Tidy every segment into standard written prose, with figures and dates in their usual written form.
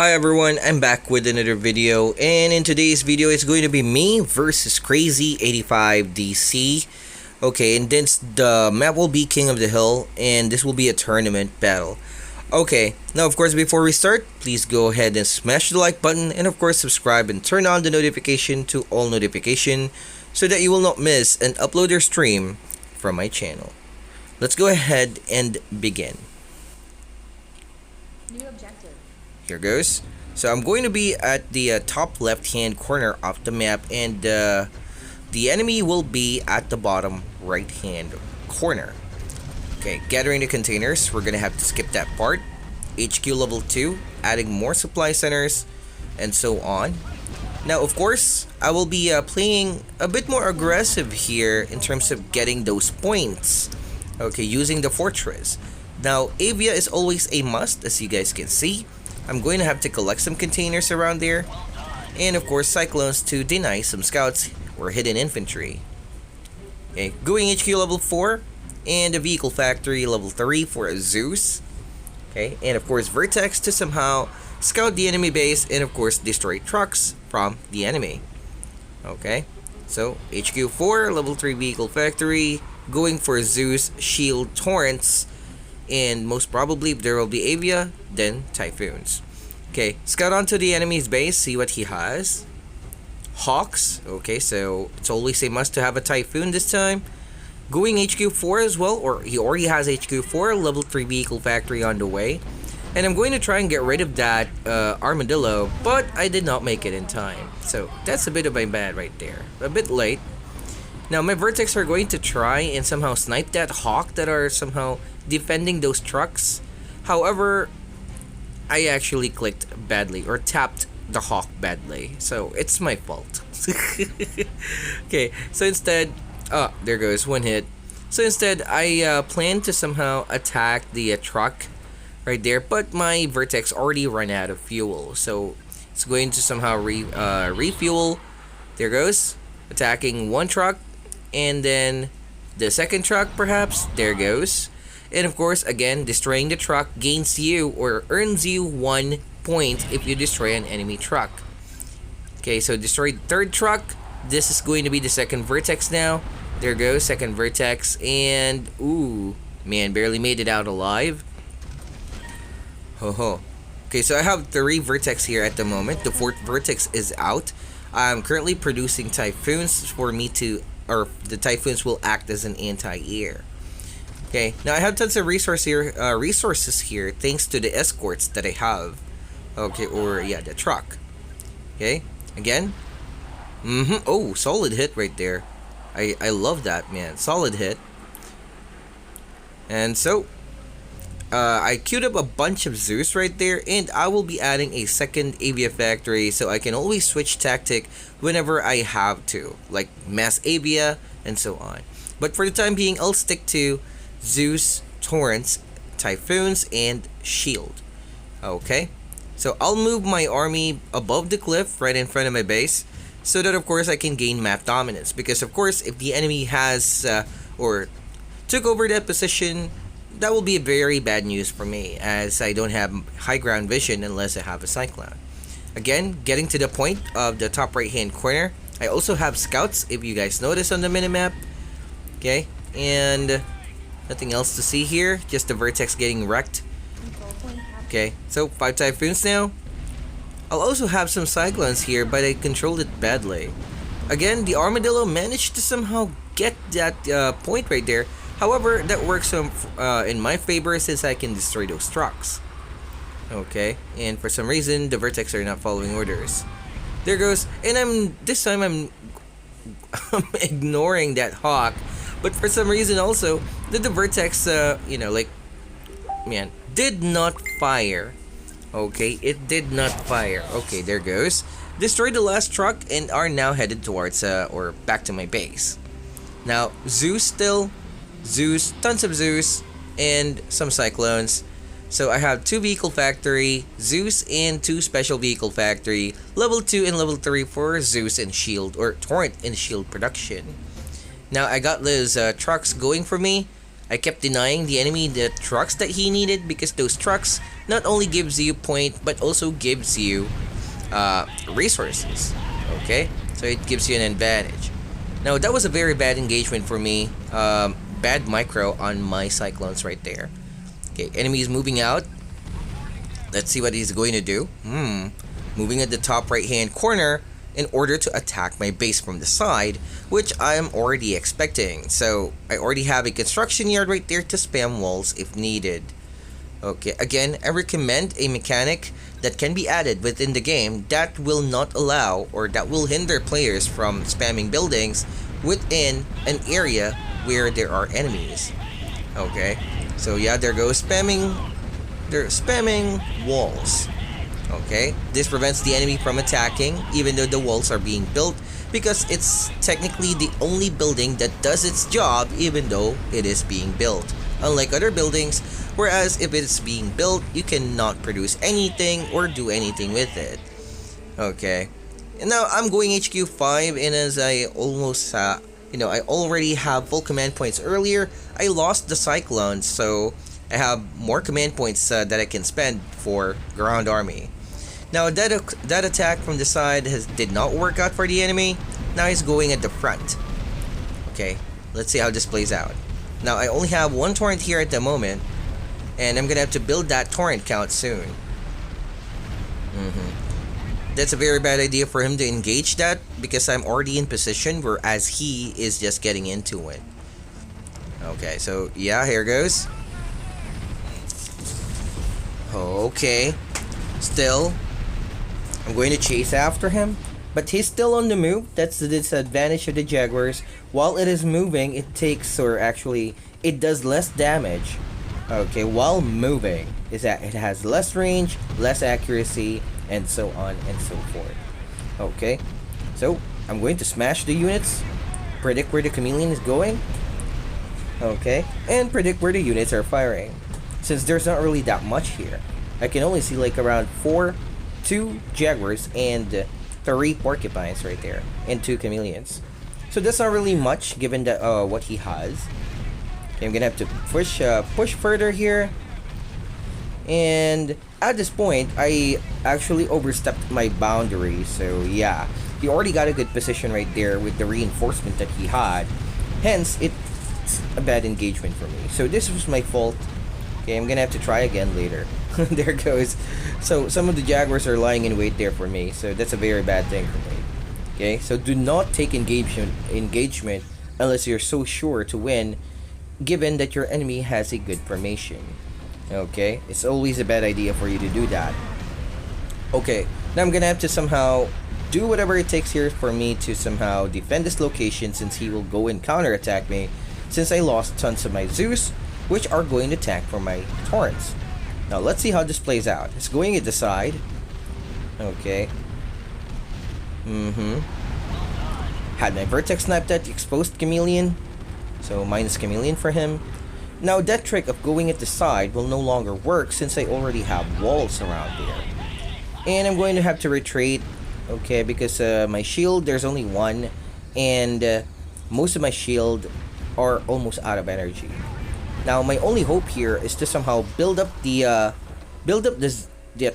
Hi everyone, I'm back with another video, and in today's video it's going to be me versus Cracie85 DC. Okay, and this the map will be King of the Hill, and this will be a tournament battle. Okay, now of course before we start, please go ahead and smash the like button, and of course subscribe and turn on the notification to all notification so that you will not miss an upload or stream from my channel. Let's go ahead and begin. New objective. Here goes. So I'm going to be at the top left hand corner of the map, and the enemy will be at the bottom right hand corner. Okay, gathering the containers, we're gonna have to skip that part. HQ level 2, adding more supply centers, and so on. Now of course, I will be playing a bit more aggressive here in terms of getting those points. Okay, using the fortress. Now Avia is always a must, as you guys can see. I'm going to have to collect some containers around there, and of course cyclones to deny some scouts or hidden infantry. Okay, going HQ level 4, and a vehicle factory level 3 for a Zeus. Okay, and of course Vertex to somehow scout the enemy base and of course destroy trucks from the enemy. Okay, so HQ 4 level 3 vehicle factory, going for Zeus, shield, torrents, and most probably if there will be Avia, then Typhoons. Okay, scout onto the enemy's base, see what he has. Hawks, okay, so it's always a must to have a Typhoon this time. Going HQ 4 as well, or he already has HQ 4, level 3 vehicle factory on the way. And I'm going to try and get rid of that armadillo, but I did not make it in time. So that's a bit of my bad right there, a bit late. Now my Vertex are going to try and somehow snipe that Hawk that are somehow defending those trucks. However, I actually clicked badly or tapped the Hawk badly, so it's my fault. Okay, so instead, there goes one hit. So instead, I plan to somehow attack the truck right there, but my Vertex already ran out of fuel, so it's going to somehow refuel. There goes, attacking one truck, and then the second truck perhaps. There goes. And of course, again, destroying the truck gains you or earns you 1 point if you destroy an enemy truck. Okay, so destroy the third truck. This is going to be the second Vertex now. There goes, second Vertex, and ooh, man, barely made it out alive. Ho ho. Okay, so I have 3 Vertex here at the moment. The 4th Vertex is out. I'm currently producing Typhoons for me to, or the Typhoons will act as an anti-air. Okay, now I have tons of resources here thanks to the escorts that I have. Okay, or yeah, the truck. Okay, again. Oh, solid hit right there. I love that, man. Solid hit. And so, I queued up a bunch of Zeus right there, and I will be adding a second Avia factory so I can always switch tactic whenever I have to, like mass Avia and so on. But for the time being, I'll stick to Zeus, Torrents, Typhoons, and Shield. Okay, so I'll move my army above the cliff right in front of my base so that of course I can gain map dominance, because of course if the enemy has or took over that position, that will be very bad news for me, as I don't have high ground vision unless I have a cyclone. Again, getting to the point of the top right hand corner, I also have scouts if you guys notice on the minimap. Okay, and nothing else to see here, just the Vertex getting wrecked. Okay, so 5 Typhoons now. I'll also have some Cyclones here, but I controlled it badly. Again, the Armadillo managed to somehow get that point right there. However, that works in my favor since I can destroy those trucks. Okay, and for some reason, the Vertex are not following orders. There goes, and this time I'm ignoring that Hawk. But for some reason also, the Vertex, did not fire. Okay, it did not fire. Okay, there goes. Destroyed the last truck and are now headed towards, or back to my base. Now, Zeus still. Zeus, tons of Zeus, and some Cyclones. So I have 2 vehicle factory, Zeus, and 2 special vehicle factory, level 2 and level 3 for Zeus and shield, or torrent and shield production. Now I got those trucks going for me. I kept denying the enemy the trucks that he needed, because those trucks not only gives you point but also gives you resources. Okay, so it gives you an advantage. Now that was a very bad engagement for me. Bad micro on my cyclones right there. Okay, enemy is moving out. Let's see what he's going to do. Moving at the top right hand corner in order to attack my base from the side, which I am already expecting. So I already have a construction yard right there to spam walls if needed. Okay, again, I recommend a mechanic that can be added within the game that will not allow, or that will hinder players from spamming buildings within an area where there are enemies. Okay, so yeah, there goes spamming. They're spamming walls. Okay, this prevents the enemy from attacking even though the walls are being built, because it's technically the only building that does its job even though it is being built, unlike other buildings, whereas if it's being built you cannot produce anything or do anything with it. Okay, and now I'm going HQ 5, and as I almost I already have full command points earlier, I lost the cyclones, so I have more command points that I can spend for ground army. Now that attack from the side did not work out for the enemy. Now he's going at the front. Okay, let's see how this plays out. Now I only have one torrent here at the moment, and I'm gonna have to build that torrent count soon. That's a very bad idea for him to engage that, because I'm already in position, whereas he is just getting into it. Okay, so yeah, here goes. Okay, still, I'm going to chase after him, but he's still on the move. That's the disadvantage of the Jaguars. While it is moving, it takes, or actually, it does less damage. Okay, while moving, is that it has less range, less accuracy, and so on and so forth. Okay, so I'm going to smash the units, predict where the chameleon is going. Okay, and predict where the units are firing. Since there's not really that much here, I can only see like around 2 Jaguars and 3 porcupines right there, and 2 chameleons. So that's not really much given that what he has. Okay, I'm gonna have to push further here, and at this point I actually overstepped my boundary. So yeah, he already got a good position right there with the reinforcement that he had. Hence, it's a bad engagement for me. So this was my fault. Okay, I'm gonna have to try again later. There it goes. So some of the Jaguars are lying in wait there for me, so that's a very bad thing for me. Okay, so do not take engagement unless you're so sure to win, given that your enemy has a good formation. Okay, it's always a bad idea for you to do that. Okay, now I'm gonna have to somehow do whatever it takes here for me to somehow defend this location, since he will go and counterattack me, since I lost tons of my Zeus, which are going to attack for my torrents. Now let's see how this plays out. It's going at the side. Okay. Had my vertex sniped at the exposed chameleon, so minus chameleon for him. Now that trick of going at the side will no longer work, since I already have walls around there. And I'm going to have to retreat. Okay, because my shield, there's only one, and most of my shield are almost out of energy. Now my only hope here is to somehow build up the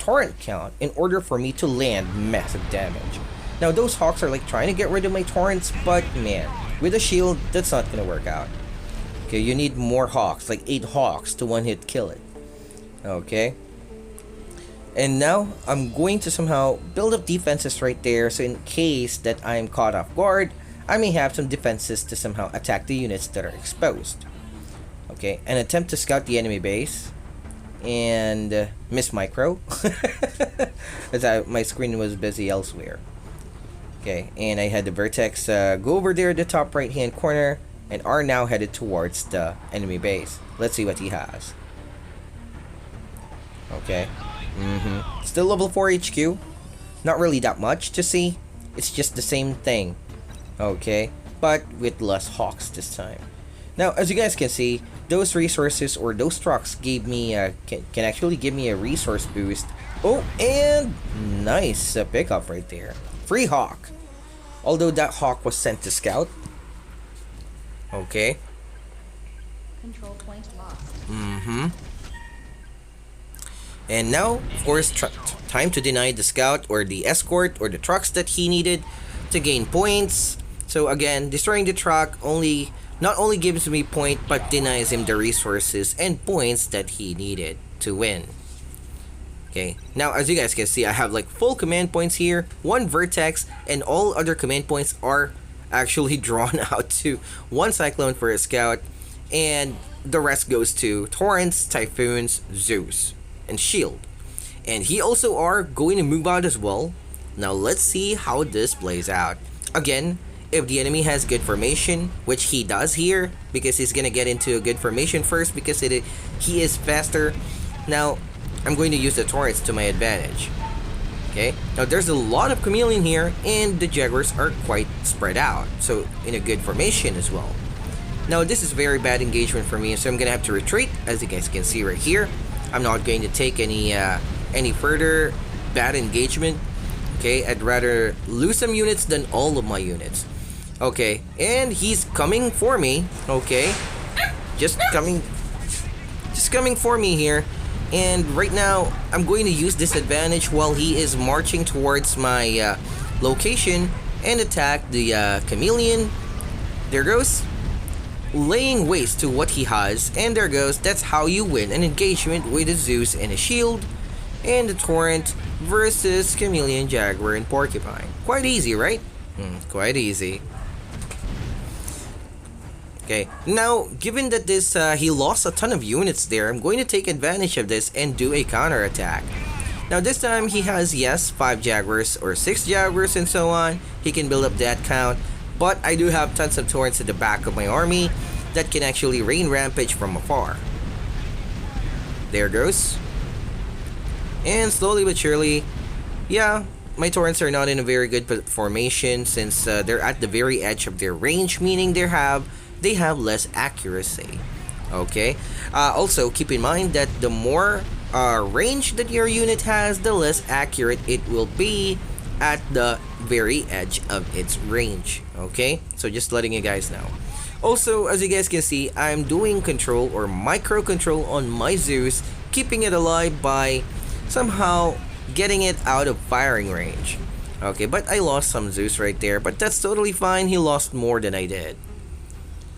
torrent count in order for me to land massive damage. Now those hawks are like trying to get rid of my torrents, but man, with a shield that's not gonna work out. Okay, you need more hawks, like 8 hawks to one-hit kill it. Okay. And now I'm going to somehow build up defenses right there, so in case that I'm caught off guard, I may have some defenses to somehow attack the units that are exposed. Okay, and attempt to scout the enemy base, and miss micro, as my screen was busy elsewhere. Okay, and I had the vertex go over there at the top right hand corner, and are now headed towards the enemy base. Let's see what he has. Okay, still level 4 HQ, not really that much to see, it's just the same thing. Okay, but with less hawks this time. Now, as you guys can see, those resources, or those trucks, gave me can actually give me a resource boost. Oh, and nice pickup right there. Free hawk. Although that hawk was sent to scout. Okay. Control point lost. Mm-hmm. And now, of course, time to deny the scout or the escort or the trucks that he needed to gain points. So again, destroying the truck not only gives me point but denies him the resources and points that he needed to win. Okay, now as you guys can see, I have like full command points here, one vertex, and all other command points are actually drawn out to one cyclone for a scout, and the rest goes to torrents, typhoons, Zeus, and shield. And he also are going to move out as well. Now let's see how this plays out. Again, if the enemy has good formation, which he does here, because he's gonna get into a good formation first because he is faster. Now, I'm going to use the torrents to my advantage. Okay, now there's a lot of chameleon here, and the jaguars are quite spread out, so in a good formation as well. Now this is very bad engagement for me, so I'm gonna have to retreat, as you guys can see right here. I'm not going to take any further bad engagement. Okay, I'd rather lose some units than all of my units. Okay, and he's coming for me. Okay, just coming for me here. And right now, I'm going to use this advantage while he is marching towards my location and attack the chameleon. There goes. Laying waste to what he has, and there goes. That's how you win an engagement with a Zeus and a shield, and the torrent versus chameleon, jaguar, and porcupine. Quite easy, right? Quite easy. Okay, now given that this he lost a ton of units there, I'm going to take advantage of this and do a counterattack. Now this time he has, yes, 5 jaguars or 6 jaguars and so on. He can build up that count, but I do have tons of torrents at the back of my army that can actually rain rampage from afar. There goes. And slowly but surely, yeah, my torrents are not in a very good formation since they're at the very edge of their range, meaning they have less accuracy. Okay. Also, keep in mind that the more range that your unit has, the less accurate it will be at the very edge of its range. Okay, so just letting you guys know. Also, as you guys can see, I'm doing control or micro control on my Zeus, keeping it alive by somehow getting it out of firing range. Okay, but I lost some Zeus right there, but that's totally fine. He lost more than I did.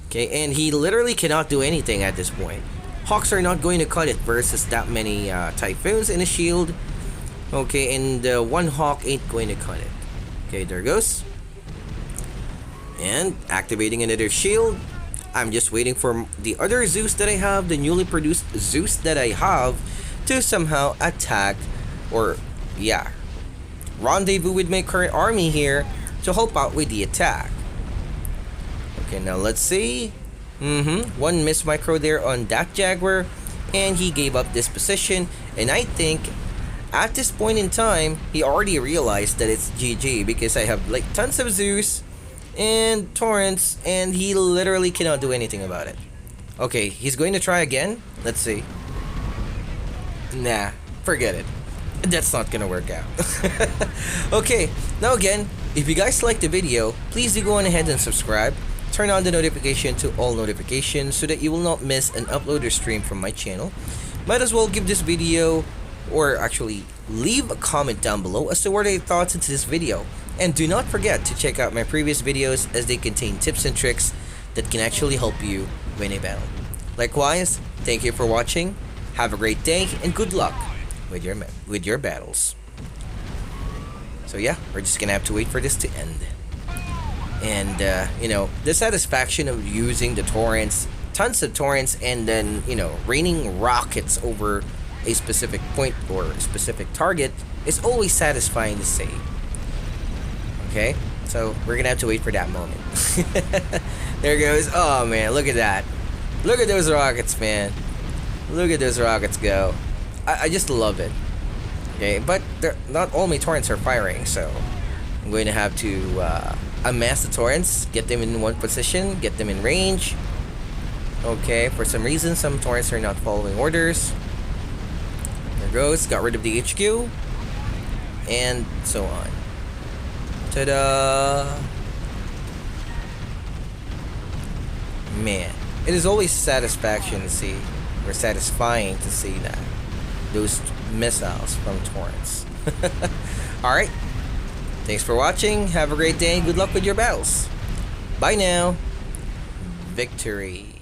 Okay, and he literally cannot do anything at this point. Hawks are not going to cut it versus that many typhoons in a shield. Okay, and one hawk ain't going to cut it. Okay, there goes. And activating another shield. I'm just waiting for the other Zeus that I have, the newly produced Zeus that I have, to somehow attack or, yeah, rendezvous with my current army here to help out with the attack. Okay, now let's see. One missed micro there on that jaguar, and he gave up this position, and I think at this point in time, he already realized that it's GG because I have like tons of Zeus and torrents, and he literally cannot do anything about it. Okay, he's going to try again. Let's see. Nah, forget it. That's not gonna work out. Okay, now again, if you guys liked the video, please do go on ahead and subscribe. Turn on the notification to all notifications so that you will not miss an upload or stream from my channel. Might as well give this video, or actually leave a comment down below as to what are your thoughts into this video. And do not forget to check out my previous videos as they contain tips and tricks that can actually help you win a battle. Likewise, thank you for watching, have a great day, and good luck with your battles. So yeah, we're just gonna have to wait for this to end. And you know, the satisfaction of using the torrents, tons of torrents, and then, you know, raining rockets over a specific point or a specific target is always satisfying to see. Okay, so we're gonna have to wait for that moment. There goes. Oh man, look at that. Look at those rockets, man. Look at those rockets go. I just love it. Okay, but not all my torrents are firing, so I'm going to have to amass the torrents, get them in one position, get them in range. Okay, for some reason, some torrents are not following orders. There goes. Got rid of the HQ. And so on. Ta-da! Man, it is always satisfaction to see, or satisfying to see that those missiles from Torrents. Alright, thanks for watching, have a great day, and good luck with your battles. Bye now. Victory.